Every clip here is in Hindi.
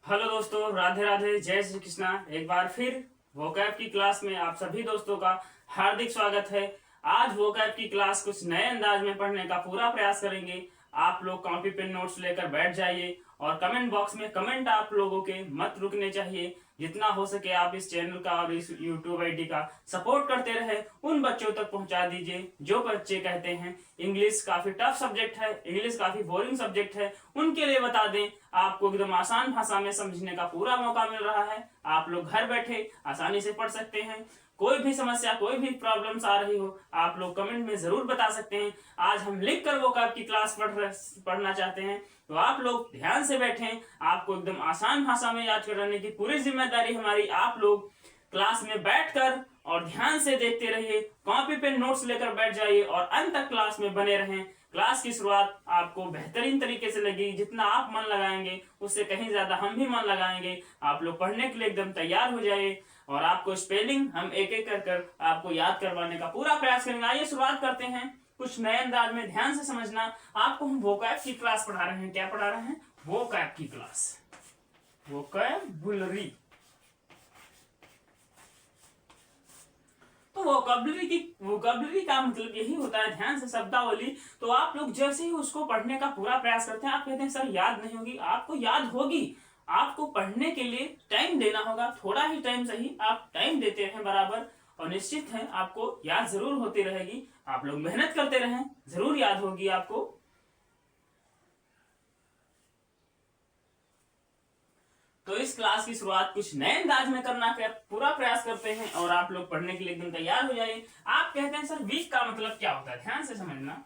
हेलो दोस्तों, राधे राधे, जय श्री कृष्णा। एक बार फिर वोकैब की क्लास में आप सभी दोस्तों का हार्दिक स्वागत है। आज वोकैब की क्लास कुछ नए अंदाज में पढ़ने का पूरा प्रयास करेंगे। आप लोग कॉपी पेन नोट्स लेकर बैठ जाइए और कमेंट बॉक्स में कमेंट आप लोगों के मत रुकने चाहिए। जितना हो सके आप इस चैनल का और इस यूट्यूब आईडी का सपोर्ट करते रहे, उन बच्चों तक पहुंचा दीजिए जो बच्चे कहते हैं इंग्लिश काफी टफ सब्जेक्ट है, इंग्लिश काफी बोरिंग सब्जेक्ट है, उनके लिए बता दें आपको एकदम आसान भाषा में समझने का पूरा मौका मिल रहा है। आप लोग घर बैठे आसानी से पढ़ सकते हैं। कोई भी समस्या, कोई भी प्रॉब्लम्स आ रही हो, आप लोग कमेंट में जरूर बता सकते हैं। आज हम लिख कर वोकैब की क्लास पढ़ना चाहते हैं, तो आप लोग ध्यान से बैठें। आपको एकदम आसान भाषा में याद कराने की पूरी जिम्मेदारी हमारी। आप लोग क्लास में बैठकर और ध्यान से देखते रहिए, कॉपी पे नोट्स लेकर बैठ जाइए और अंत तक क्लास में बने रहें। क्लास की शुरुआत आपको बेहतरीन तरीके से लगेगी। जितना आप मन लगाएंगे उससे कहीं ज्यादा हम भी मन लगाएंगे। आप लोग पढ़ने के लिए एकदम तैयार हो जाइए और आपको स्पेलिंग हम एक एक कर आपको याद करवाने का पूरा प्रयास करेंगे। आइए शुरुआत करते हैं कुछ नए अंदाज में। ध्यान से समझना, आपको हम वोकैब की क्लास पढ़ा रहे हैं। क्या पढ़ा रहे हैं? वोकैब की क्लास, वोकैबुलरी। तो वोकैबुलरी का मतलब यही होता है, ध्यान से, शब्दावली। तो आप लोग जैसे ही उसको पढ़ने का पूरा प्रयास करते हैं, आप कहते हैं सर याद नहीं होगी। आपको याद होगी। आपको पढ़ने के लिए टाइम देना होगा, थोड़ा ही टाइम सही, आप टाइम देते हैं बराबर, और निश्चित है आपको याद जरूर होती रहेगी। आप लोग मेहनत करते रहें, जरूर याद होगी आपको। तो इस क्लास की शुरुआत कुछ नए अंदाज में करना का पूरा प्रयास करते हैं और आप लोग पढ़ने के लिए एकदम तैयार हो जाइए। आप कहते हैं सर वीक का मतलब क्या होता है? ध्यान से समझना।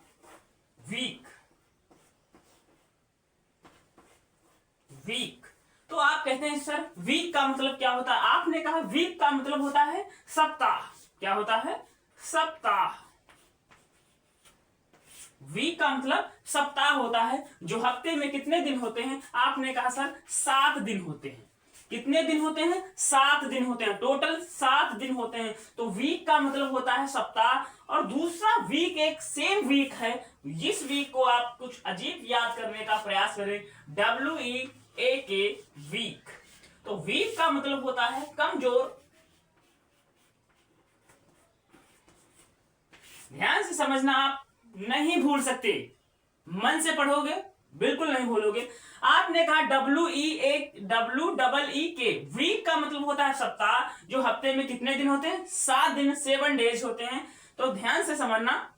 Week, week. तो आप कहते हैं सर वीक का मतलब क्या होता है? आपने कहा वीक का मतलब होता है सप्ताह। क्या होता है? सप्ताह। वीक का मतलब सप्ताह होता है। जो हफ्ते में कितने दिन होते हैं? आपने कहा सर 7 दिन होते हैं। कितने दिन होते हैं? 7 दिन होते हैं। टोटल 7 दिन होते हैं। तो वीक का मतलब होता है सप्ताह। और दूसरा वीक एक सेम वीक है। इस वीक को आप कुछ अजीब याद करने का प्रयास करें। WEAK, week. तो वीक का मतलब होता है कमजोर। ध्यान से समझना, आप नहीं भूल सकते। मन से पढ़ोगे, बिल्कुल नहीं भूलोगे। आपने कहा WEAK, वीक का मतलब होता है सप्ताह। जो हफ्ते में कितने दिन होते हैं? 7 दिन, 7 डेज होते हैं। तो ध्यान से समझना,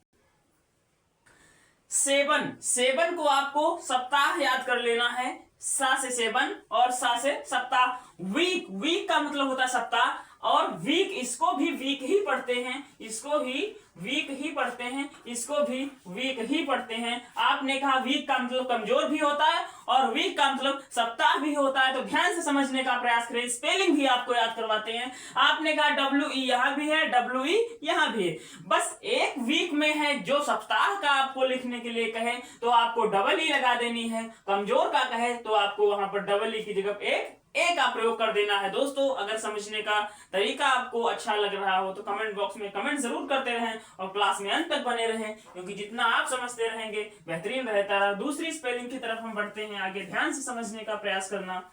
7 को आपको सप्ताह याद कर लेना है। सा से 7 और सा से सप्ताह। वीक का मतलब होता है सप्ताह। और वीक, इसको भी वीक ही पढ़ते हैं, इसको भी वीक ही पढ़ते हैं, इसको भी वीक ही पढ़ते हैं। आपने कहा वीक का मतलब कमजोर भी होता है और वीक का मतलब सप्ताह भी होता है। तो ध्यान से समझने का प्रयास करें। स्पेलिंग भी आपको याद करवाते हैं। आपने कहा WE यहां भी है, WE यहां भी है। बस एक वीक में है जो सप्ताह का आपको लिखने के लिए कहे तो आपको डबल ई लगा देनी है। कमजोर का कहे तो आपको वहां पर डबल ई की जगह एक का प्रयोग कर देना है। दोस्तों, अगर समझने का तरीका आपको अच्छा लग रहा हो तो कमेंट बॉक्स में कमेंट जरूर करते रहें और क्लास में अंत तक बने रहें, क्योंकि जितना आप समझते रहेंगे बेहतरीन रहता है। दूसरी स्पेलिंग की तरफ हम बढ़ते हैं आगे। ध्यान से समझने का प्रयास करना।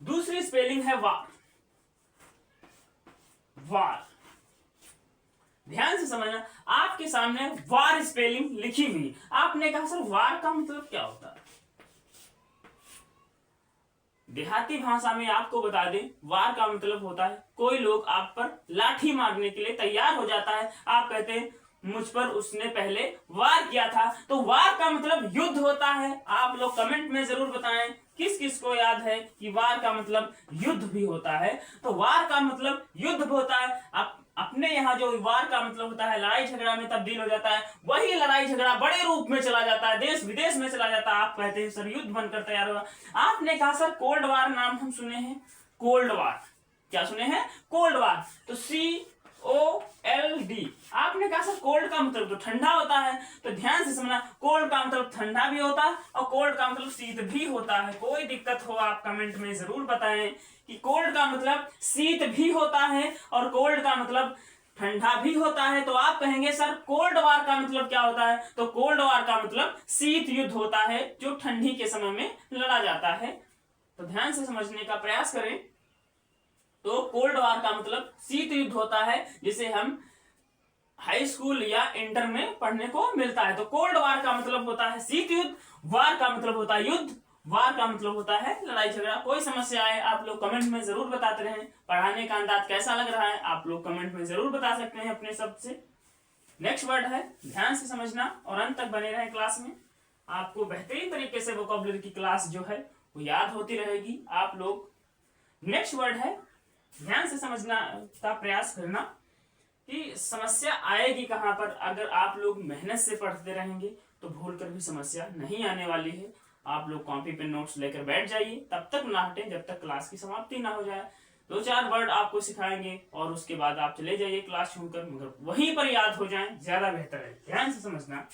दूसरी स्पेलिंग है वार। वार, ध्यान से समझना। आपके सामने वार स्पेलिंग लिखी हुई। आपने कहा सर वार का मतलब क्या होता है? देहाती भाषा में आपको बता दें, वार का मतलब होता है कोई लोग आप पर लाठी मारने के लिए तैयार हो जाता है। आप कहते हैं मुझ पर उसने पहले वार किया था। तो वार का मतलब युद्ध होता है। आप लोग कमेंट में जरूर बताएं किस किस को याद है कि वार का मतलब युद्ध भी होता है। तो वार का मतलब युद्ध होता है। आप अपने यहाँ जो वार का मतलब होता है लड़ाई झगड़ा में तब्दील हो जाता है, वही लड़ाई झगड़ा बड़े रूप में चला जाता है, देश विदेश में चला जाता है। आप कहते हैं सर युद्ध बनकर तैयार हुआ। आपने कहा सर कोल्ड वार नाम हम सुने हैं। कोल्ड वार, क्या सुने हैं? Cold war. तो COLD। आपने कहा सर कोल्ड का मतलब तो ठंडा होता है। तो ध्यान से समझना, कोल्ड का मतलब ठंडा भी होता है और कोल्ड का मतलब शीत भी होता है। कोई दिक्कत हो आप कमेंट में जरूर बताएं कि कोल्ड का मतलब शीत भी होता है और कोल्ड का मतलब ठंडा भी होता है। तो आप कहेंगे सर कोल्ड वार का मतलब क्या होता है? तो कोल्ड वार का मतलब शीत युद्ध होता है जो ठंडी के समय में लड़ा जाता है। तो ध्यान से समझने का प्रयास करें। तो कोल्ड वार का मतलब शीत युद्ध होता है जिसे हम हाई स्कूल या इंटर में पढ़ने को मिलता है। तो कोल्ड वार का मतलब होता है शीत युद्ध, वार का मतलब होता है युद्ध, वार का मतलब होता है लड़ाई झगड़ा। कोई समस्या है आप लोग कमेंट में जरूर बताते रहें। पढ़ाने का अंदाज कैसा लग रहा है आप लोग कमेंट में जरूर बता सकते हैं अपने शब्द से। नेक्स्ट वर्ड है, ध्यान से समझना और अंत तक बने रहें क्लास में। आपको बेहतरीन तरीके से वोकैबुलरी की क्लास जो है वो याद होती रहेगी आप लोग। नेक्स्ट वर्ड है, ध्यान से समझना का प्रयास करना कि समस्या आएगी कहां पर। अगर आप लोग मेहनत से पढ़ते रहेंगे तो भूल कर भी समस्या नहीं आने वाली है। आप लोग कॉपी पे नोट्स लेकर बैठ जाइए, तब तक ना हटें जब तक क्लास की समाप्ति ना हो जाए। 2-4 वर्ड आपको सिखाएंगे और उसके बाद आप चले जाइए क्लास छोड़कर, मगर वहीं पर याद हो जाएं, ज्यादा बेहतर है। ध्यान से समझना।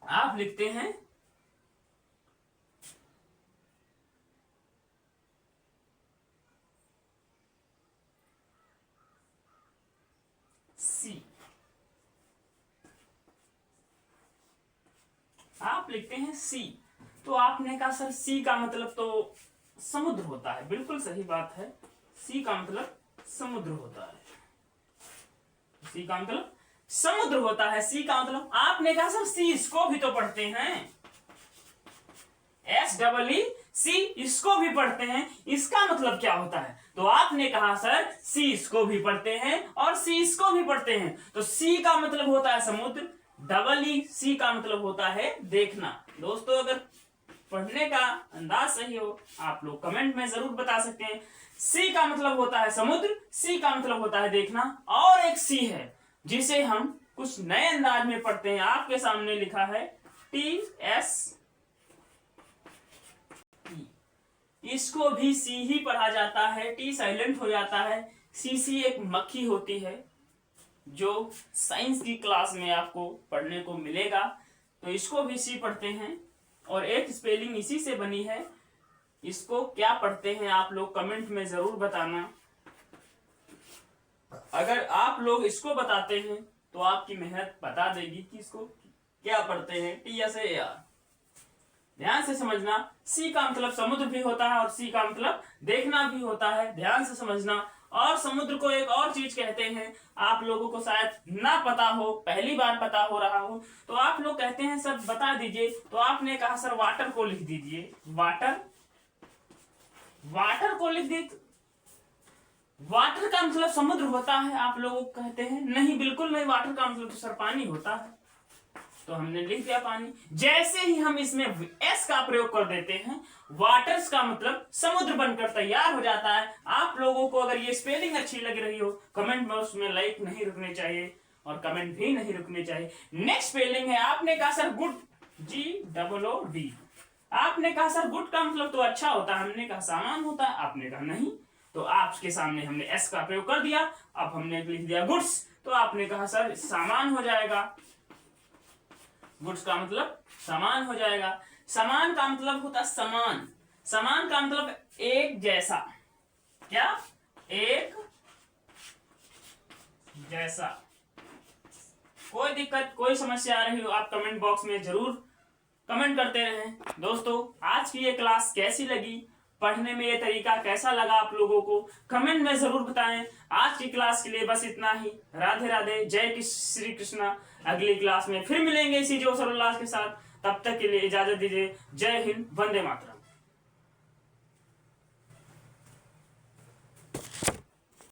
आप लिखते हैं सी, आप लिखते हैं सी। तो आपने कहा सर सी का मतलब तो समुद्र होता है। बिल्कुल सही बात है, सी का मतलब समुद्र होता है। सी का मतलब समुद्र होता है। सी का मतलब आपने कहा सर सी इसको भी तो पढ़ते हैं, SEE सी इसको भी पढ़ते हैं, इसका मतलब क्या होता है? तो आपने कहा सर सी इसको भी पढ़ते हैं और सी इसको भी पढ़ते हैं। तो सी का मतलब होता है समुद्र, EE का मतलब होता है देखना। दोस्तों अगर पढ़ने का अंदाज सही हो आप लोग कमेंट में जरूर बता सकते हैं। सी का मतलब होता है समुद्र, सी का मतलब होता है देखना। और एक सी है जिसे हम कुछ नए अंदाज में पढ़ते हैं। आपके सामने लिखा है TS, इसको भी सी ही पढ़ा जाता है। टी साइलेंट हो जाता है। सी एक मक्खी होती है जो साइंस की क्लास में आपको पढ़ने को मिलेगा। तो इसको भी सी पढ़ते हैं और एक स्पेलिंग इसी से बनी है। इसको क्या पढ़ते हैं आप लोग कमेंट में जरूर बताना। अगर आप लोग इसको बताते हैं तो आपकी मेहनत बता देगी कि इसको क्या पढ़ते हैं, टी या से या। ध्यान से समझना, सी का मतलब समुद्र भी होता है और सी का मतलब देखना भी होता है। ध्यान से समझना। और समुद्र को एक और चीज कहते हैं, आप लोगों को शायद ना पता हो, पहली बार पता हो रहा हो तो आप लोग कहते हैं सर बता दीजिए। तो आपने कहा सर वाटर को लिख दीजिए, वाटर, वाटर को लिख दीजिए। वाटर का मतलब समुद्र होता है आप लोग कहते हैं नहीं, बिल्कुल नहीं, वाटर का मतलब तो सर पानी होता है। तो हमने लिख दिया पानी। जैसे ही हम इसमें एस का प्रयोग कर देते हैं, वाटर्स का मतलब समुद्र बनकर तैयार हो जाता है। आप लोगों को अगर ये स्पेलिंग अच्छी लग रही हो कमेंट बॉक्स में लाइक नहीं रुकने चाहिए और कमेंट भी नहीं रुकने चाहिए। नेक्स्ट स्पेलिंग है, आपने कहा सर गुड, GOOD। आपने कहा सर गुड का मतलब तो अच्छा होता है, हमने कहा सामान होता है, आपने कहा नहीं। तो आपके सामने हमने एस का प्रयोग कर दिया, अब हमने लिख दिया गुड्स। तो आपने कहा सर सामान हो जाएगा, गुड्स का मतलब सामान हो जाएगा। समान का मतलब होता समान, समान का मतलब एक जैसा, क्या, एक जैसा। कोई दिक्कत कोई समस्या आ रही हो आप कमेंट बॉक्स में जरूर कमेंट करते रहें। दोस्तों आज की ये क्लास कैसी लगी, पढ़ने में ये तरीका कैसा लगा आप लोगों को कमेंट में जरूर बताएं। आज की क्लास के लिए बस इतना ही। राधे राधे, जय श्री कृष्णा। अगली क्लास में फिर मिलेंगे इसी जोश और उल्लास के साथ। तब तक के लिए इजाजत दीजिए। जय हिंद, वंदे मातरम।